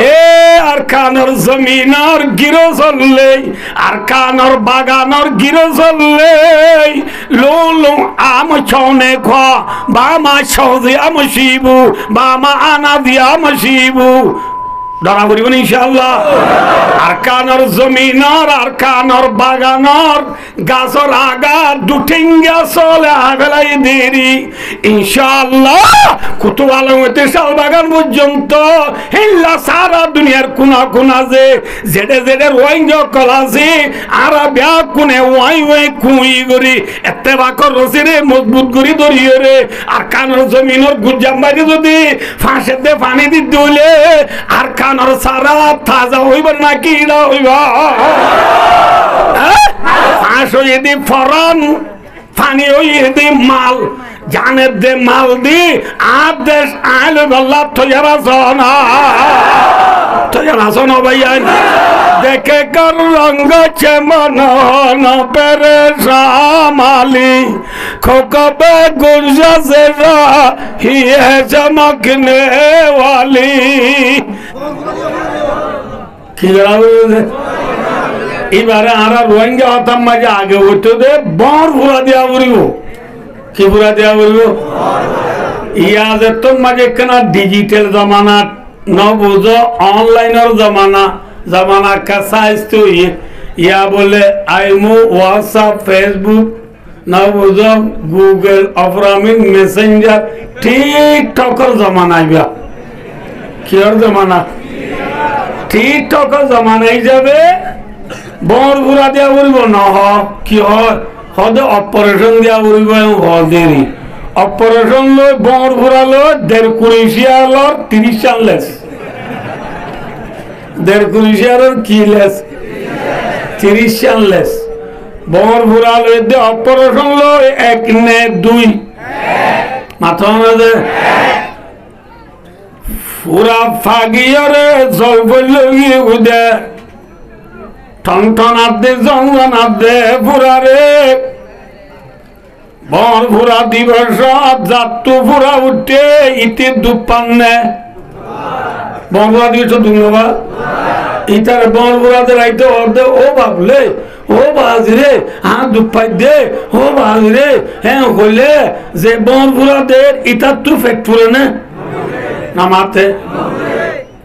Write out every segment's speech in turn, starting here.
এ আর কানর জমিনর গিরো চললে আর কানর বাগানর গিরো চললে লোলো আম ছনে খ বামা সৌদি আম শিবু বামা আনা দিয়া আম শিবু ধরা করিব ইনশাআল্লাহ আর কানর জমিনর আর কানর বাগানর গাছর আগা দুটিঙ্গা চলে আবেলাই দেরি ইনশাআল্লাহ কুতুব আলম হইতে শাল বাগান পর্যন্ত হিল্লা সারা দুনিয়ার কোনা কোনা যে জেডে জেডে রোহিঙ্গা কলাছে আর ব্যাগ কোনে ওয়াই ওয়াই কুই করি এতে বাকর রসিরে মজবুত করি ধরিয়ে রে আর কানর জমিনর গুজাম্বারি যদি ফাঁসেতে পানি দিতে হইলে আর কানর সারা তাজা হইব না কি না হইব ফাঁস হইয়ে দি ফরন পানি হইয়ে দি মাল জানের দে মাল দি আর দেশ আইলে গল্লা তৈয়ার আসনা তৈয়ার আসনা ভাইয়া দেখে কর রঙ্গ চমন পেরে সামালি খোকবে গুরজা से ही है चमकने वाली কি এবারে আরা রোহিঙ্গা হতাম মাঝে আগে হইতো দে বর ভুরা দেওয়া বলিব কি ভুরা দেওয়া বলিব ইয়াদের তো মাঝে কেনা ডিজিটাল জমানা ন বুঝো অনলাইনের জমানা জমানা का साइज तो या बोले आईमो व्हाट्सएप फेसबुक ना बुझो गूगल अफरामिन मैसेंजर टिकटकर जमाना आइबा कियर जमाना টিকটকের জামানায় যাবে বর ঘুরা দেওয়া বলবো না কি হদে অপারেশন দেওয়া বলবো হদেরই অপারেশন লই বর ঘুরালো 1.5 কুড়িশিয়ালর 30 চাল লেস 1.5 কুড়িশিয়ালর কি লেস 30 চাল লেস বর ঘুরালো দে অপারেশন লই 1 নে 2 মাথা না পুরা ফাগিয়রে জল বললি উদে টনটনাতে জঙ্গনাতে পুরারে বর পুরা দিবস যাত্তু পুরা উঠে ইতি দুপান্নে বরপুরা দিবস দুঙ্গবা ইতার বর পুরাতে রাইতে অর্ধে ও ভাবলে ও বাজরে দুপাই দে ও বাজরে হ্যাঁ হইলে যে বর পুরাদের ইতার তো ফেট পুরে না নামাতে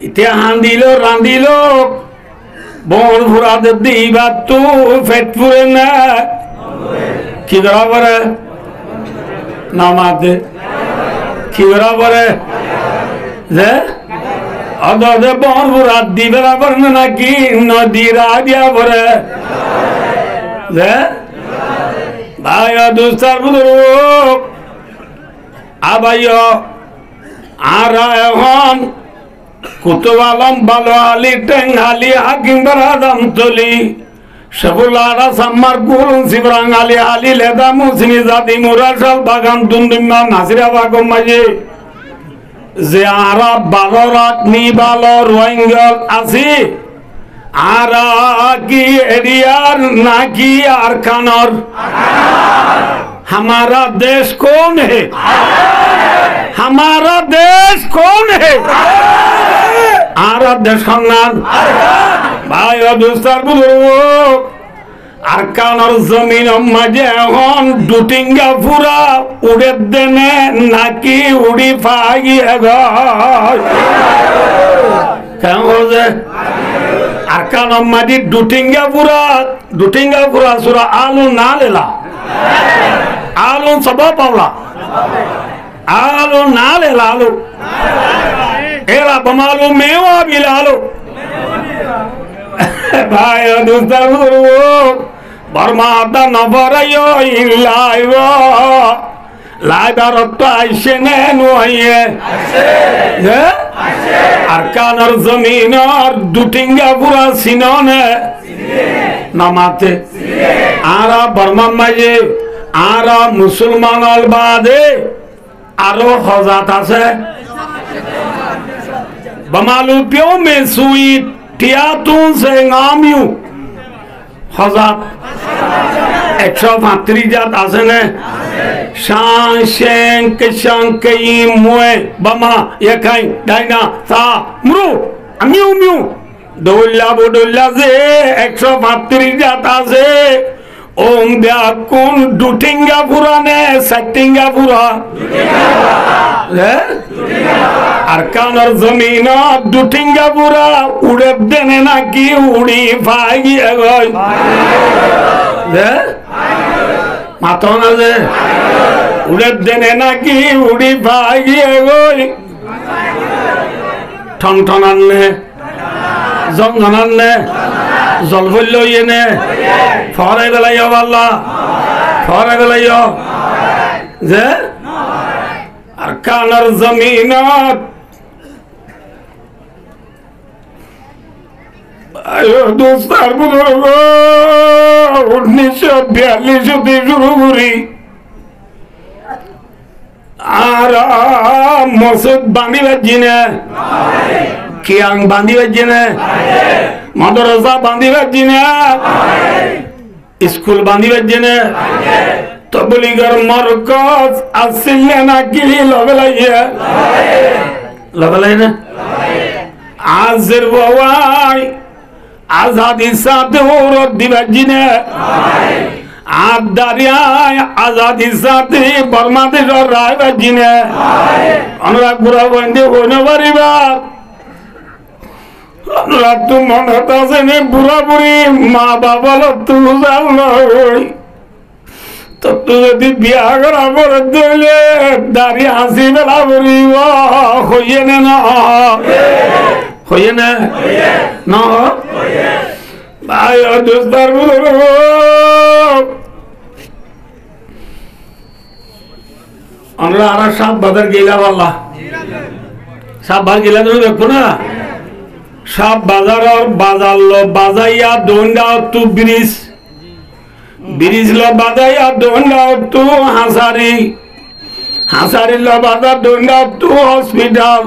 ইতে হান্দিল রান্দিল বন ভুরাদের দিবা তো ফেট পুরে না কি ধরা পরে নামাতে কি ধরা পরে যে অদে বন ভুরাত দিবেরা পরে নাকি নদীরা দিয়া পরে যে ভাই দুস্তার বুদুর আবাইয় আর এখন কুতুব আলম ভালো আলী টেঙ্গালি হাকিম বেরাদাম তলি সবুলারা সাম্মার গুরুন শিবরাং আলী আলী লেদা মুসনি জাতি মুরাশাল বাগান দুন্দিমা নাসিরা বাগম মাঝে যে আরা ভালো রাখনি ভালো রোহিঙ্গল আছি আর কি এরিয়ার নাকি আর কানর हमारा देश कौन है हमारा देश कौन है आरा देश खान भाई दोस्तार बुजुर्ग আরকানোর জমিন মাঝে এখন দুটিঙ্গা পুরা উড়ে দেনে নাকি উড়ি ফাগিয়ে গেছে আরকানোর মাঝে দুটিঙ্গা পুরা সুরা আলু না লেলা আলু সব পাওলা আলু না লেলা আলু এরা বমালু মেওয়া বিলালু ভাই দুস্তার বুজুর্গ বর্মাদা নবরায়ো ইল্লাইব লাইবার তো আইসে নে নয়ে আসে আরকানোর জমিনর দুটিঙ্গা পুরা সিননে নামাতে আরা বর্মা মাঝে আরা মুসলমান বাদে আরো হজাত আছে বমালু পিও মে সুইট টিয়াতুন সে গামিউ হজাত 135 জাত আছে না শান শেং কে মুয়ে বামা একাই ডাইনা তা মুরু আমিও মিউ দৌল্লা যে 135 জাত আছে ওম দেয়া কোন দুটিঙ্গা পুরানে সাইটিঙ্গা পুরা আর কানর জমিন দুটিঙ্গা পুরা উড়ে দেনে নাকি উড়ি পাই গিয়ে গই মাথা না যে উড়ে দেনে নাকি উড়ি পাই গিয়ে গই ঠন ঠন আনলে জঙ্গন আনলে জল ভরল ইয়ে ফরাই বেলাইও আল্লাহ ফরাই বেলাইও যে আর কানার জমিনত 1942 শুরু করি আর মসজিদ বাঁধিবার জিনে কিয়াং বাঁধিবার জিনে মাদ্রাসা বাঁধিবার জিনে স্কুল বাঁধিবার জিনে তবলিগের মরকজ আসলে নাকি লবেলাই না আজের বাবাই আজাদি সাথে ওরত দিবার জিনে আর দাঁড়িয়ায় আজাদি সাথে বাংলাদেশের রায়বার জিনে আমরা বুড়া বন্ধে হইতে পারিবা আমরা তো মনে আছে নে বুড়া বুড়ি মা বাবা তুই জানো তো তুই যদি বিয়া করা পরে দিলে দাঁড়িয়ে হাসি বেলা বলিব হইয়ে নে না হইয়ে না না ভাই দোস্তার আমরা আর সাপ বাজার গেলাম আল্লাহ সাপ বার গেলাম তুমি দেখো না সাপ বাজার বাজার লো বাজাইয়া দোনডা তু ব্রিজ ব্রিজ লো বাজাইয়া দোনডা তু হাসারি লো বাজার দোনডা তু হসপিটাল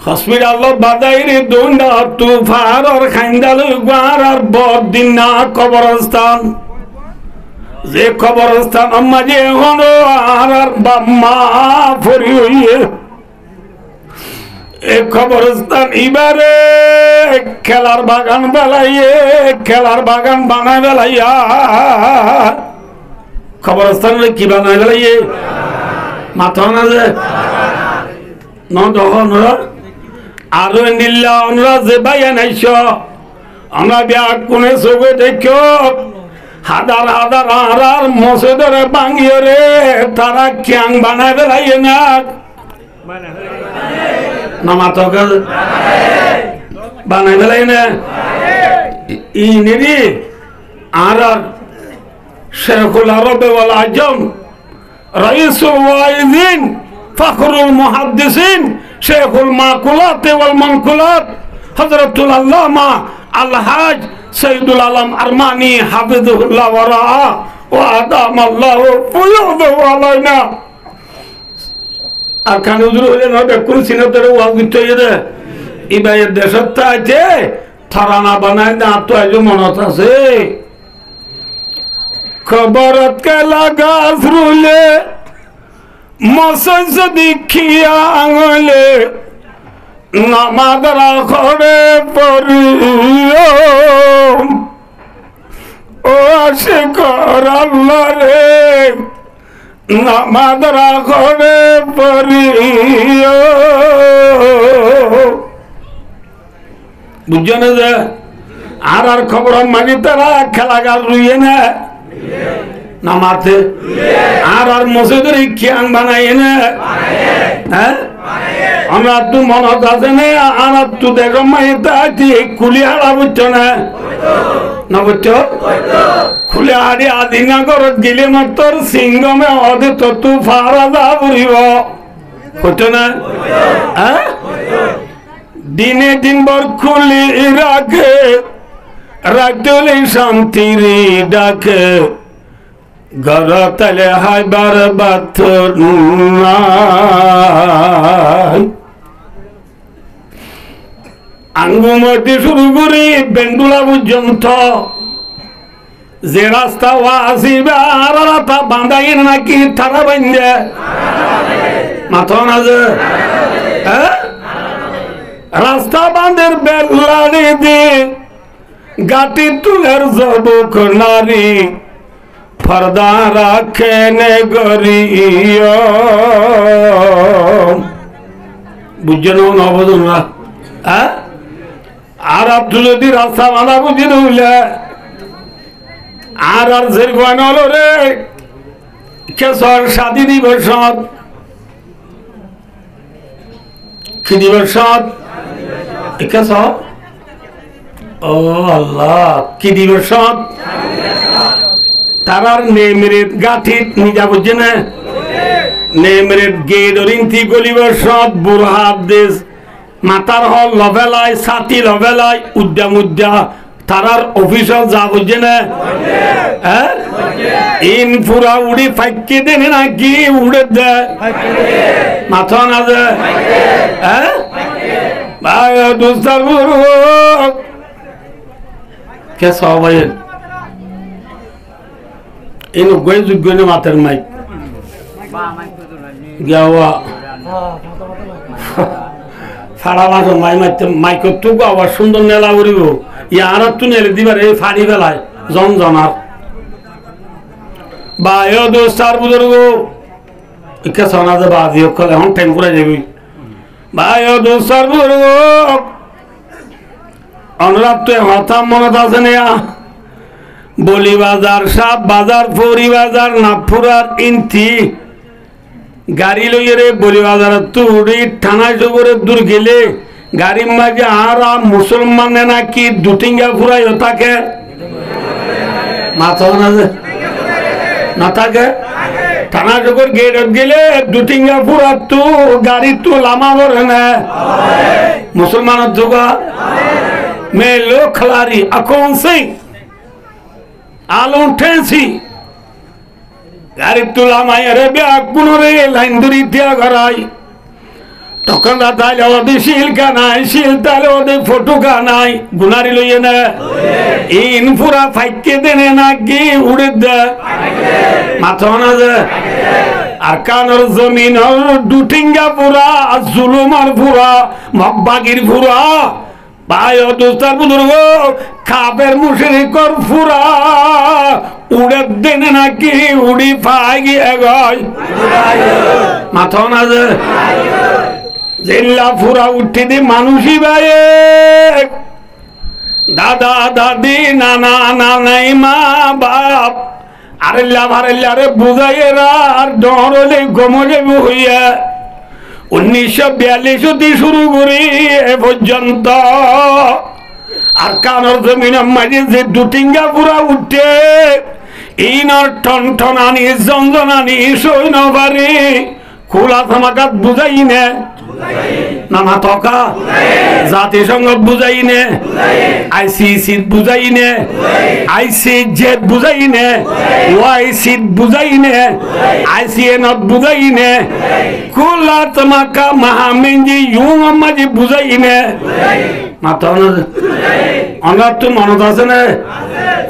হসপিটাল লো বাজাই রে দোনডা তু ফার আর খাইন্দাল গুয়ার আর বদিন না কবরস্থান যে কবরস্থান মাঝে হলো আর বাম্মা ফরি হইয়ে এ কবরস্থান এবারে খেলার বাগান বেলাইয়ে খেলার বাগান বানায় বেলাইয়া কবরস্থান কি বানায় বেলাইয়ে মাথা না যে আরো নিল্লা আমরা যে বাইয়া নাইছ আমরা ব্যাগ কোনে চোখে দেখো হাজার হাজার হাজার মসজিদরে ভাঙিয়ে রে তারা ক্যাং বানায় বেলাইয়ে না মাথা বানাই বেলাই না ইনি আর শেখুল আরবে ওয়াল আজম রাইসুল ওয়াইজিন ফখরুল মুহাদ্দিসিন শেখুল মাকুলাত ওয়াল মানকুলাত হযরতুল আল্লামা আল-হাজ সৈয়দুল আলম আরমানি হাফিজুল্লাহ ওয়া রাআ ওয়া আদামাল্লাহু ফুয়ুদাহু আলাইনা আর কানুজুর হইলে না বেকুল সিনতের ওয়াজ দিতে হইরে ইবাইয়ের দেশত আছে থারানা বানায় না তো আজ মনত আছে খবরত কে লাগা ফ্রুলে মসজ দেখিয়া আঙলে নামাদরা খড়ে পড়িও ও আশিকর আল্লাহ রে নামাদরা খড়ে পড়িও বুঝছো না যে আর খবর মানি তারা খেলাগার রুইয়ে না নামাতে আর মসজিদের খিয়াং বানাইয়ে না হ্যাঁ আমরা তো মনত আছে না আর তো দেখো মাইতা কুলি হারা বুঝছো না না বুঝছো খুলে আড়ি আদিনা ঘরত গেলে মাত্র সিংহমে অধে তো তু ফারা যা বুড়িব বুঝছো না হ্যাঁ দিনে দিন ভর খুলি রাখে রাখলে শান্তির ডাকে ঘর তলে হাইবার বাথর আঙ্গুমতি শুরু করি বেন্ডুলা পর্যন্ত যে রাস্তা আসিবে আর রাস্তা বাঁধাই নাকি তারা বান্ধে মাথা না যে রাস্তা বাঁধের বেলাড়ি দে গাটি তুলের জবক নারী ফর্দা রাখেন গরিয় বুঝছেন না বুঝুন না হ্যাঁ আর আপনি যদি রাস্তা বাঁধা বুঝি নইলে আর আর যে গয়ন হলো রে কেশর স্বাধী দিবস কি দিবস কেশর ও আল্লাহ কি দিবস তারার নেমরেত গাঠিত নিজা বুঝছে না নেমরেত গেডরিন্তি গলিবস বুড়হাত দেশ মাতার হল লভেলায় ছাতি লভেলায় উদ্যা মুদ্যা তারার অফিসত যা বুঝছে না হ্যাঁ ইন পুরা উড়ি ফাইকে দেন নাকি উড়ে দেয় মাথা না দেয় হ্যাঁ ভাই দুস্তার গুরু কে সবাই ইন গই যোগ্য না মাতের মাইক গিয়া ফাড়া মাছ মাই মারতে মাইকর তো আবার সুন্দর নেলা করিব ইয়ার তো নেলে দিবার এই ফাড়ি বেলায় জমজমার বা এ দোস্তার বুজুর্গ ইকে সোনা যে বাজি কলে এখন টাইম করে যাবি বা এ দোস্তার বুজুর্গ অনুরাগ তো হতাম মনে আছে না বলি বাজার সাপ বাজার ফরি বাজার নাগপুরার ইন্তি গাড়ি লইয়ে রে বলি বাজার তুড়ি থানায় জগরে দূর গেলে গাড়ির মাঝে আর মুসলমান নাকি দুটিঙ্গা ফুরাই থাকে মাথা না থাকে থানা জগর গেট গেলে দুটিঙ্গা ফুরা তো গাড়ি তো লামা ভরে না মুসলমানের জোগা মে লোক খেলারি এখন সিং আলো উঠেছি গাড়ি তোলা মায়ের ব্যাগুন রে লাইন ধরি দিয়া ঘরাই তখন তাইলে ওদের শিলকা নাই শিল তাহলে ওদের ফটোকা নাই গুনারি লইয়ে না ইন পুরা ফাইকে দেনে নাকি উড়ে দে মাথা না দে আর কানর জমিন দুটিঙ্গা পুরা জুলুমার পুরা মগবাগির পুরা ভাই দোস্তার বুজুর্গ খাপের মুশরিকর ফুরা উড়ে দেনে নাকি উড়ি পাই গিয়ে গয় মাথা না যে জিল্লা ফুরা উঠি দি মানুষই ভাই দাদা দাদি নানা নানাই মা বাপ আরেল্লা ভারেল্লা রে বুঝাইয়েরা আর ডরলে গমলে হইয়া 1942 শুরু করি এ পর্যন্ত আর কানর জমিনের মাঝে যে দুটিঙ্গা পুরা উঠে ইনর টন টনানি জঞ্জনানি সইন পারি খোলা থামাকাত বুঝাই নে নানা টকা জাতিসংঘ বুঝাই নে ICC বুঝাই নে ICJ বুঝাই নে OIC বুঝাই নে ICN বুঝাই নে খোলা থামাকা মহামেঞ্জি ইউং মাঝে বুঝাই নে মাথা অনার তো মনত আছে না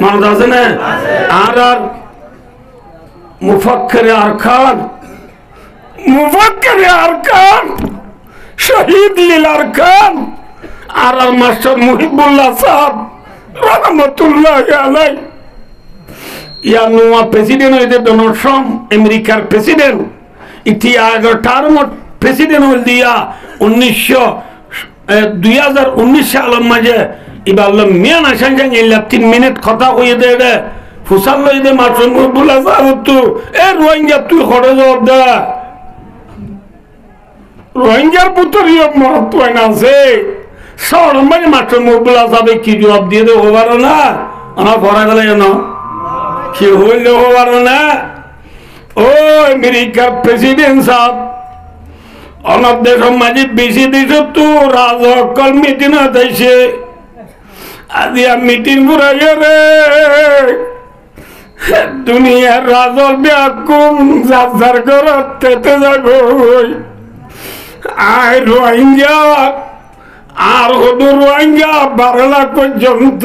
মনত আছে না আর আর মুফাক্কিরে আরকান মুফাক্কিরে আরকান শহীদ লীল আরকান আর আর মাস্টার মুহিবুল্লাহ সাহেব রহমতুল্লাহ আলাই ইয়া নোয়া প্রেসিডেন্ট হইতে ডোনাল্ড ট্রাম্প আমেরিকার প্রেসিডেন্ট ইতি আগের টার্মত প্রেসিডেন্ট হল দিয়া 2019 সালের মাঝে এবার মিয়ান আসান যান 3 মিনিট কথা কইয়ে দে রে ফুসাল লই দে মাস্টার মুহিবুল্লাহ সাহেব তো এ রোহিঙ্গা তুই খড়ে জবাব দে রোহিঙ্গার পুত্রিয় মহত্ব আছে সর মানে মাস্টার মুহিবুল্লাহ সাহেব কি জবাব দিয়ে দে হবার না আমার পড়া গেলে না কি হইলে হবার না ও আমেরিকার প্রেসিডেন্ট সাহেব অনেক দেশের মাঝে বেশি দেশ তো রাজকল মিটিং হতেছে আজি মিটিং ঘুরাইয়া রে দুনিয়ার রাজল ব্যাকুম যার করতে যাবো আয় রোহিঙ্গা আর হদু রোহিঙ্গা 12 লাখ পর্যন্ত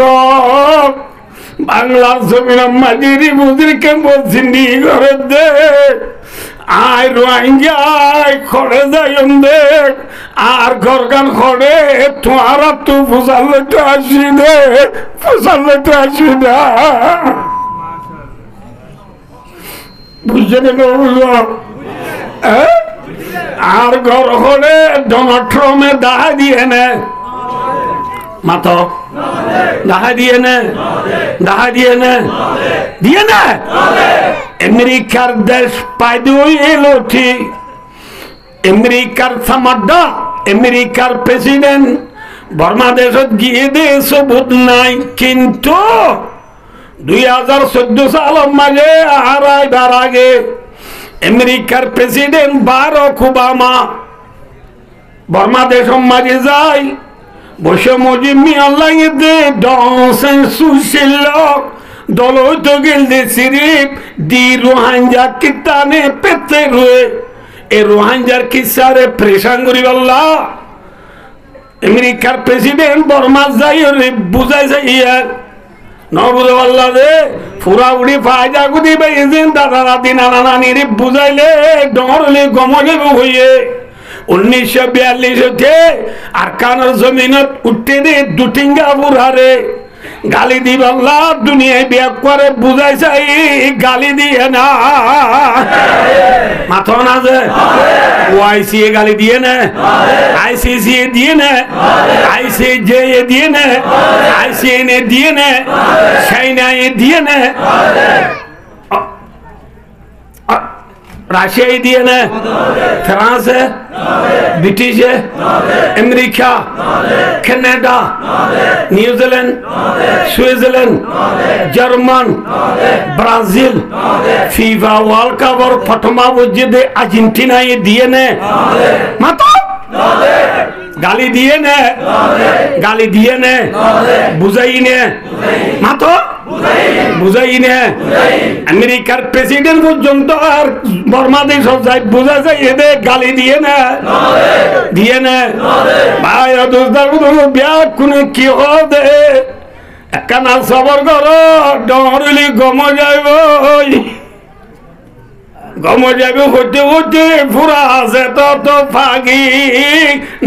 বাংলার জমিনের মাঝিরি বুঝিরকে বলছি করে দে আয় রোহিঙ্গায় খড়ে যাই দেখ আর গরগান খড়ে তোমার তো ফুসাল্লেটা আসি দে ফুসাল্লেটা আসি না বুঝছে না বুঝলো আর ঘর হলে ডোনাল্ড ট্রাম্পে দেখা দিয়ে নে মাতো দেখা দিয়ে নে দেখা দিয়ে নে দিয়ে না আমেরিকার দেশ পাইদু এলো ঠিক আমেরিকার সামাড্ডা আমেরিকার প্রেসিডেন্ট বর্মা দেশত গিয়ে দে সবুত নাই কিন্তু 2014 সালের মাঝে আর আইবার আগে আমেরিকার প্রেসিডেন্ট বারাক ওবামা বর্মা দেশের মাঝে যায় বসে মজি মিয়া লাগে দে ডনসেন সুশীল দলত গেলদে সিরিপ দি রোহাঞ্জা কিতানে পেতে রয়ে এ রোহাঞ্জার কিসারে প্রেশান করি বললা আমেরিকার প্রেসিডেন্ট বর্মা যাই রে বুঝাই যাইয়া নবুঝে বললা দে ফুরা উড়ি ফায়দা গুদি বাইছেন দাদা রাতি নানা নানি রে বুঝাইলে ডরলে গমলে হইয়ে 1942 আর কানের জমিনত উঠতে দে দুটিঙ্গা বুড়ারে গালি দি বললা দুনিয়ায় বিয়ে করে বুঝাই চাই গালি দিয়ে না মাথা না যে ওআইসিএ গালি দিয়ে না আইসিসিএ দিয়ে না আইসিজে দিয়ে না আইসিএনএ দিয়ে না চাইনা দিয়ে না রাশিয়া দিয়ে না France British America Canada New Zealand Switzerland German Brazil FIFA world কাপের প্রথমা বুঝে আর্জেন্টিনা দিয়ে নে মাতো গালি দিয়ে নে গালি দিয়ে নে বুঝাই নে মাতো বুঝাই নে আমেরিকার প্রেসিডেন্ট পর্যন্ত আর বর্মা দেশ যায় বুঝা যায় এদের গালি দিয়ে না দিয়ে না ভাই দোস্তার বিয়া কোন কি হবে একখানা সবর করো ডরলি গম যাইব গম যাবে হতে হতে ফুরা আছে তো ফাগি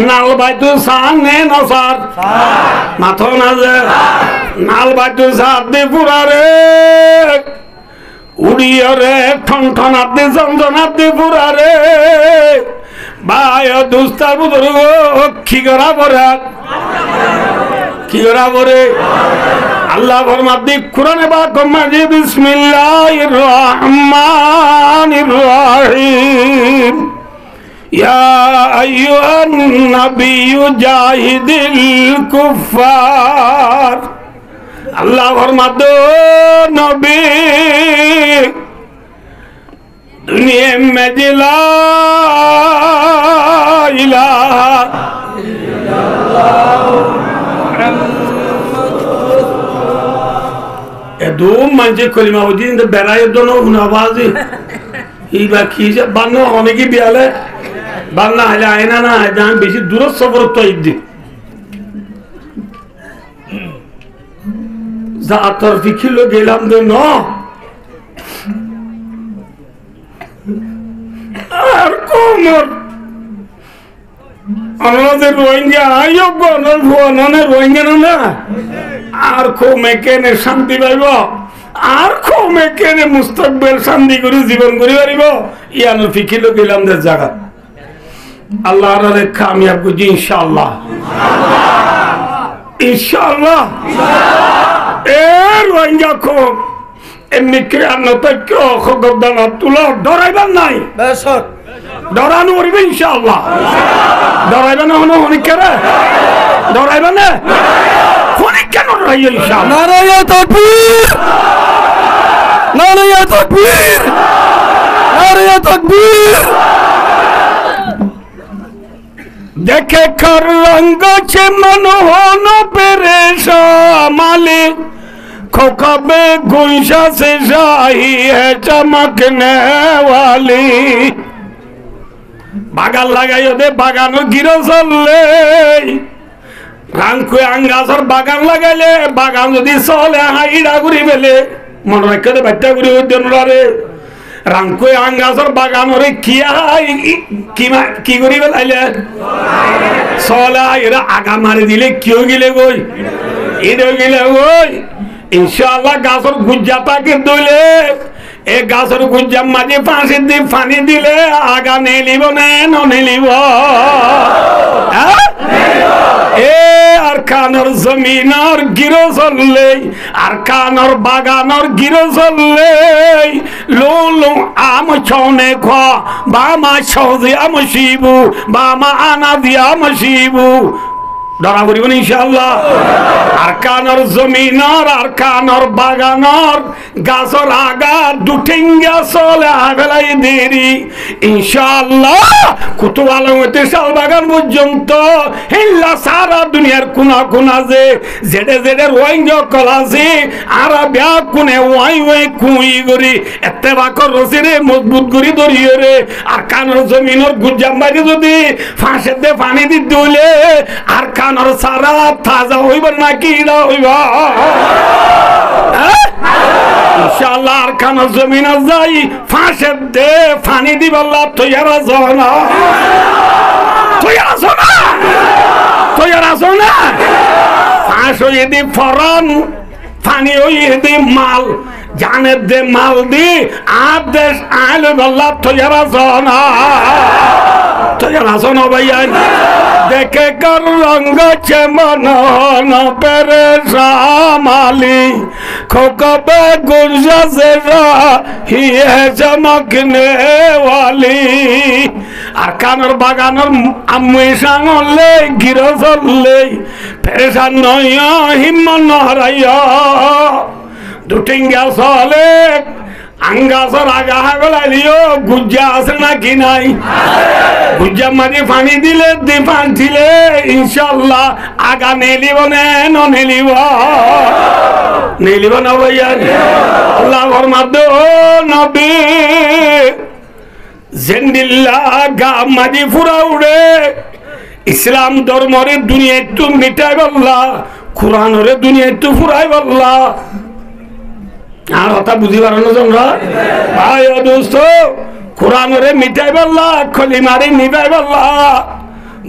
নাল বাইতু সান নে নসার মাথো না যে নাল বাইতু সাত দে ফুরা রে উড়িয়ে রে ঠন ঠনাত দে জমজনাত দে ফুরা রে ভাই দুস্তার বুধর কি করা পরে কি করা পরে আল্লাহ ফরমাতে কুরআনে পাক মাঝে বিসমিল্লাহির রহমানির রহিম ইয়া আইয়ুহান নাবিয়্যু জাহিদিল কুফার আল্লাহ ফরমাতে নবী দুনিয়া মে লা ইলাহা ইল্লাল্লাহ এদো মাঝে কলিমা বুঝি বেড়ায় দোনো হুনাবাজি এই বাকি বান্ন অনেকে বিয়ালে বান্না হলে আয়না না হয় আমি বেশি দূর সফর তো ঈদ যা তোর ফিখিল গেলাম তো ন আর কোমর আমাদের রোহিঙ্গা আইও গনর ভুয়ানের রোহিঙ্গা না আর কমে কেনে শান্তি পাইব আর কমে কেনে মুস্তাকবিল শান্তি করে জীবন করে পারিব ইয়ানোর ফিকিল গেলাম যে জায়গা আল্লাহ রে কামিয়াব করছি ইনশাআল্লাহ ইনশাআল্লাহ এ রোহিঙ্গা কম এমনি ক্রিয়ান্ন তৈক্য খগদান তুলো ডরাইবার নাই ডরানো করবে ইনশাআল্লাহ ডরাইবে না হনো অনেক কেরে ডরাইবে না অনেক কেন ডরাই ইনশাআল্লাহ নারায়ে তাকবীর নারায়ে তাকবীর নারায়ে তাকবীর देखे कर रंग छे मनोहन पेरेशा मालिक खोखबे गुंशा से शाही है चमकने वाली बागान लगाई दे बागानो गिरो चलले रांग आंगासर बागान लगाइले बागान যদি চলে হাইড়া ঘুরি বেলে মনে রাখতে বাচ্চা ঘুরি উদ্যান রে রাংকই আঙ্গাসর বাগানরে কি করি বেলাইলে সলা এরা আগা মারি দিলে কেউ গিলে গই এটা গিলে গই ইনশাআল্লাহ গাছর গুজ্জাটাকে দইলে এ গাছর গুজ্জার মাঝে ফাঁসি দিয়ে ফানি দিলে আগা নেলিব না নেলিব এ আর কানর জমিনর গিরো চললে আর কানর বাগানর গিরো চললে লোলো আম ছনে খ বামা সৌদি আম শিবু বামা আনা দিয়া আম শিবু ধরা করিব ইনশাআল্লাহ আর কানর জমিনর আর কানর বাগানর গাছর আগা দুটিঙ্গা চলে আবেলাই দেরি ইনশাআল্লাহ কুতুব আলমতে শাল বাগান পর্যন্ত হিল্লা সারা দুনিয়ার কোনা কোনা যে জেডে জেডে রোহিঙ্গ কলাছে আর ব্যাগ কোনে ওয়াই ওয়াই কুই গরি এতে বাকর রসিরে মজবুত করি ধরিয়ে রে আর কানর জমিনর গুজ্জাম্বাড়ি যদি ফাঁসের দে পানি দিতে হইলে আর কানর সারা তাজা হইব নাকি না হইব ইনশাআল্লাহ আর কানর জমিন যাই ফাঁসের দে পানি দিবাল্লাহ তৈয়ার আছো না তৈয়ার আছো না তৈয়ার আছো না ফাঁস হইয়ে দি ফরন পানি হইয়ে দি মাল জানের দে মাল দি আর দেশ আইলে বল্লাহ তৈয়ার আছো না তৈয়ার আছো না ভাইয়া দেখে কর রঙ্গ মন পেরে সামালি খোকবে গুরজা से হিয়ে চমকনে वाली আর কানর বাগানর আম্মুই সাঙলে গিরো চললে পেরেশান নয় হিম্মত নহরাইয়া দুটিঙ্গা চলে আঙ্গাসর আগা হাগলালিও গুজ্জা আছে নাকি নাই গুজ্জা মাঝে পানি দিলে দিপান দিলে ইনশাআল্লাহ আগা নেলিব নেলিব নেলিব না ভাইয়া আল্লাহর মাদ্দ নবী জেন্দিল্লা গা মাঝে ফুরা উড়ে ইসলাম ধর্মরে দুনিয়া একটু মিটাই বললা কোরআনরে দুনিয়া একটু ফুরাই বললা আর কথা বুঝি পারো না তোমরা ভাই ও দোস্ত কোরআনরে মিটাই বললা খলিমারে নিবাই বললা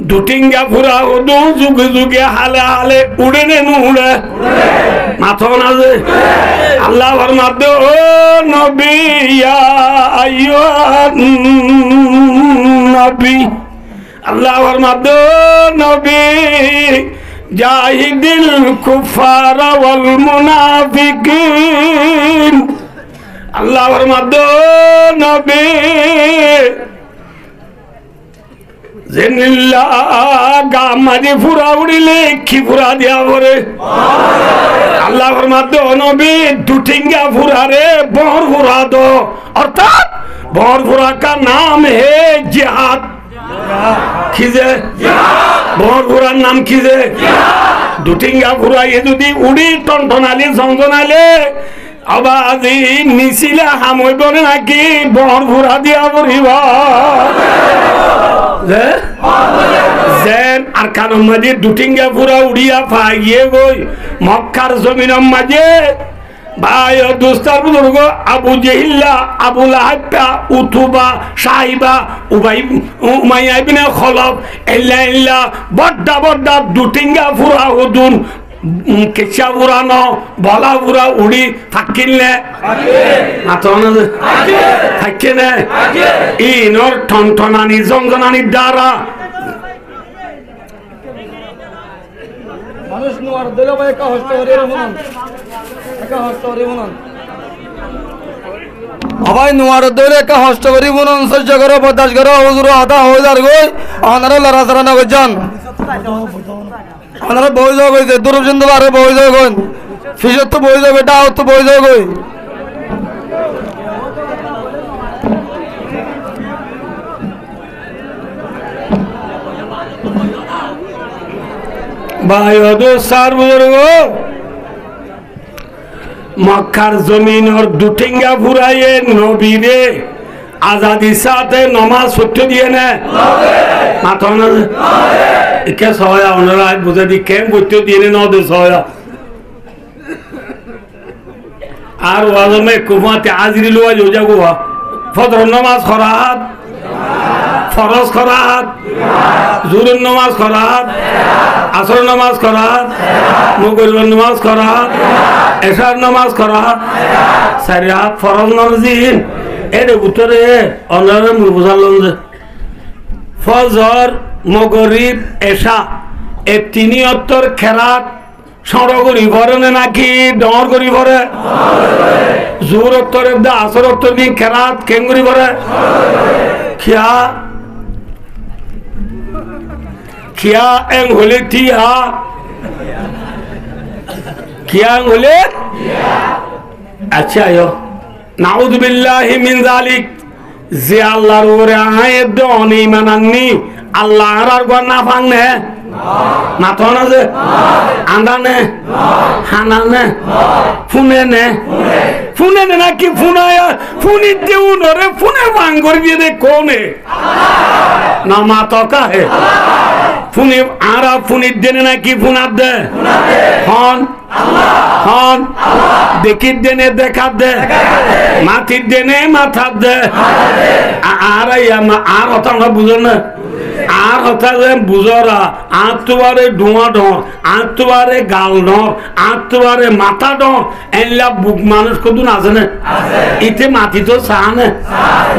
দুটিঙ্গা ফুরা ও দু যুগে যুগে হালে হালে উড়ে নে উড়ে মাথা না যে আল্লাহ ফরমাতে ও নবী ইয়া আইয়ুহান নবী আল্লাহ ফরমাতে ও নবী জাহিদিল কুফার ওয়াল মুনাফিকিন আল্লাহর মাদ্দ নবী জেনিল্লা গামাজি ফুরা উড়িলে কি ফুরা দিয়া পরে আল্লাহর মাদ্দ নবী দুটিঙ্গা ফুরা রে বর ফুরা দো অর্থাৎ বর ফুরা কা নাম হে জিহাদ খিজে বর ফুরার নাম খিজে দুটিঙ্গা ফুরাইয়ে যদি উড়ি টনটনালি ঝনঝনালে আবাজি নিচিলে হামইব নাকি বর ফুরা দিয়া পড়িব যেন আর কানোর মাঝে দুটিঙ্গা ফুরা উড়িয়া পাইয়ে গই মক্কার জমিনের মাঝে ভাই দোস্তার বুজুর্গ আবু জেহিল্লা আবু লাহাব্বা উতুবা সাহিবা উমাইয়া ইবনে খলব এল্লা এল্লা বড্ডা বড্ডা দুটিঙ্গা ফুরা হুদুন কেচা ফুরানো বলা ফুরা উড়ি থাকিলে থাকিলে ইনর ঠনঠনানি জঞ্জনানির দ্বারা মানুষ নোয়ার দিলে ভাই একা হস্ত করে মনন একা হস্ত করে মনন আবাই নোয়ার দিলে একা হস্ত করে মনন সহ্য করো বরদাস্ত করো হুজুর আদা হয়ে যার গই আপনারা লড়া সারা না গজান আপনারা বই যাও গই দূর পর্যন্ত আরে বই যাও গই ফিজত তো বই যাও বেটা তো বই যাও গই ভাই সার বুজুর্গ মক্কার জমিনের দুটিঙ্গা ফুরাইয়ে নবীরে আজাদি সাথে নমাজ সত্য দিয়ে নে মাথা না কে সহায় ওনারা বুঝে দি কেম করতে দিয়ে নে নদে সহায় আর ওয়াজমে কুমাতে আজরি লোয়া যোজা গুয়া ফজর নামাজ করাত ফরজ করাত জোহরের নামাজ করাত আসর নামাজ করাত মাগরিবের নামাজ করাত এশার নামাজ করাত সারিয়াত ফরজ নামাজিন এর উত্তরে অনারে মুই বুঝালাম যে ফজর মাগরিব এশা এই তিনি অত্তর খেরাত সড় করি পরে নাকি ডর করি পরে জোর অত্তরের দা আসর অত্তর কি খেরাত কেন করি পরে খিয়া খিয়া এং হলে টিয়া খিয়া এং হলে আচ্ছা আয়ো নাউযু বিল্লাহি মিন যালিক যে আল্লাহর উপরে আয়াত দেন ঈমান আননি আল্লাহর আর গো না ফাংনে না তো না যে আন্দানে হানানে ফুনেনে ফুনেনে নাকি ফুনায়া ফুনি দেউ নরে ফুনে ভাঙ্গর দিয়ে দে কোনে না মা তো কাহে ফুনি আরা ফুনি দেনে নাকি ফুনাত দে হন হন দেখির দেনে দেখাত দে মাথির দেনে মাথাত দে আর আর কথা না বুঝো না আর কথা যে বুঝরা আর তোমারে ডোয়া ডর আর তোমারে গাল ডর আর তোমারে মাথা ডর এলা বুক মানুষ কদুন আছে না ইতে মাটি তো চানে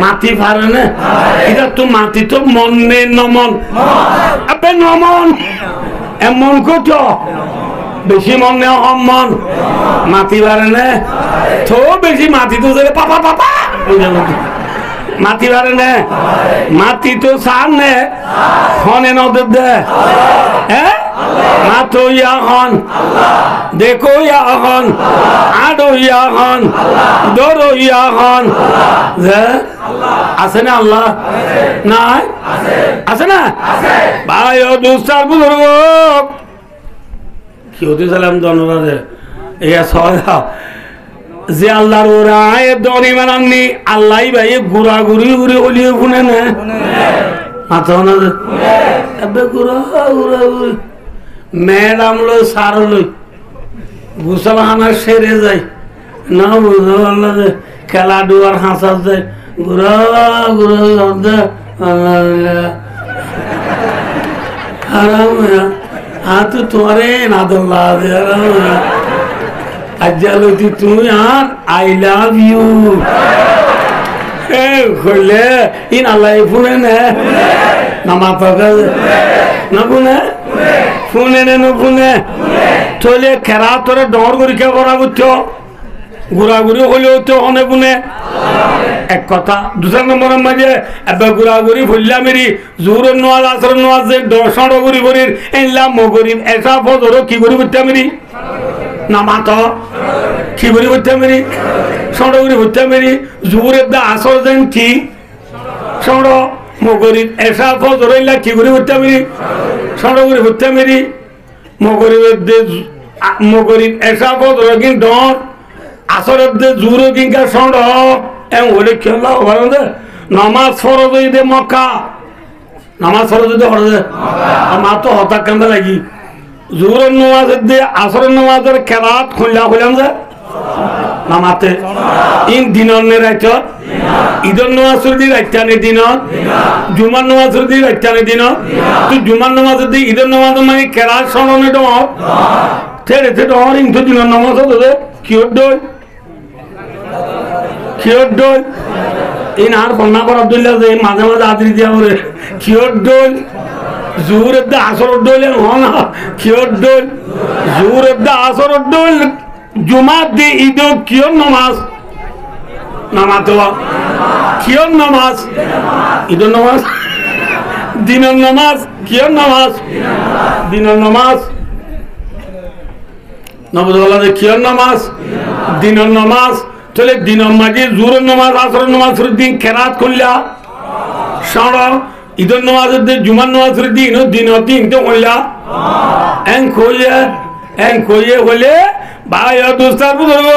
মাটি পারে না এটা তো মাটি তো মন নে নমন আপে নমন এমন কত বেশি মন নে মন মাটি পারে না তো বেশি মাটি তো পাপা পাপা মাটি পারে না মাটি তো সামনে হনে নদের দে হ্যাঁ মাতো ইয়া হন দেখো ইয়া হন আডো ইয়া হন দরো ইয়া হন আছে না আল্লাহ নাই আছে না ভাই ও দুস্তার বুজুর্গ কি হতে সালাম জনরারে ইয়া সয়া যে আল্লাহর ওরা দনি মানাননি আল্লাহ ভাই ঘুরা ঘুরি ঘুরি হলিয়ে শুনে না মাথা না এবে ঘুরা ঘুরা ঘুরি ম্যাডাম লই সার লই গুসল হানা সেরে যায় না বুঝতে পারল যে খেলা ডুয়ার হাসা যায় ঘুরা ঘুরা আরাম হাত তোমারে না দোল্লা আজ্জালতি তুমি আর আই লাভ ইউ কইলে ইন আল্লাহ ফুনে নে না মাথা না ফুনে ফুনে নে নো ফুনে চলে খেরা তোরে ডর করি কে করা করছো ঘোরাঘুরি হলেও তো অনে ফুনে এক কথা দুসরা নম্বরের মাঝে এবার ঘোরাঘুরি ফুললা মেরি জোরের নোয়াজ আসরের নোয়াজ যে দর্শন করি করির এলাম মগরিব এসা ফজর কি করি করতে মেরি না মাতো কি করি করতে মেরি সড় করি করতে মেরি জোরের দা আসর যেন কি সড় মগরিব এসা ফজর এলা কি করি করতে মেরি সড় করি করতে মেরি মগরিবের দে মগরিব এসা ফজর কিন ডর আসরের দে জোরে কিনকা সড় এম হলে খেলা ভালো নামাজ ফরজ দে মক্কা নামাজ ফরজ দে ফরজ মা তো হতা কান্দা লাগি জোরের নামাজের দে আসরের নামাজের খেলাত খুললা খুললাম যে নামাতে ইন দিনর নে রাইতত ঈদের নামাজ দি রাইতানে দিনত জুমার নামাজ দি রাইতানে দিনত তুই জুমার নামাজ দি ঈদের নামাজ মানে খেলার স্মরণে ডর থেরে থে ডর ইন তো দিনের নামাজ দে কিয়র দই কিয়র দই ইন আর বন্যা কর আব্দুল্লাহ যে মাঝে মাঝে আদরি দিয়া করে কিয়র দই জোরের দা আসরের দইল হনা কিয়র দই জোরের দা আসরের দইল জুমার দি ঈদ কিয়র নামাজ নামাতো কিয়র নামাজ ঈদের নামাজ দিনের নামাজ কিয়র নামাজ দিনের নামাজ নবদুল্লাহ কিয়র নামাজ দিনের নামাজ চলে দিনের মাঝে জোরের নামাজ আসরের নামাজ দিন খেরাত করলা সাড় ঈদের নামাজের দিন জুমার নামাজের দিন দিন দিন তো করলা এং কইয়ে হলে ভাই দোস্তার বুজুর্গ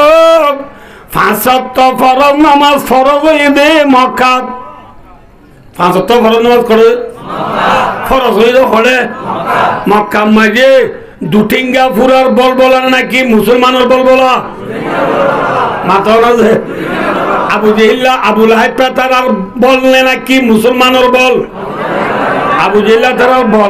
পাঁচত্ব ফরজ নামাজ ফরজ হয়ে দে মক্কাত পাঁচত্ব ফরজ নামাজ করে ফরজ হয়ে দে হলে মক্কা মাঝে দুটিঙ্গা ফুরার বল বলা নাকি মুসলমানের বল বলা মাথা যে আবু জেহিল্লা আবু লাহাব তার বললে নাকি মুসলমানের বল আবু জেহিল্লা তার বল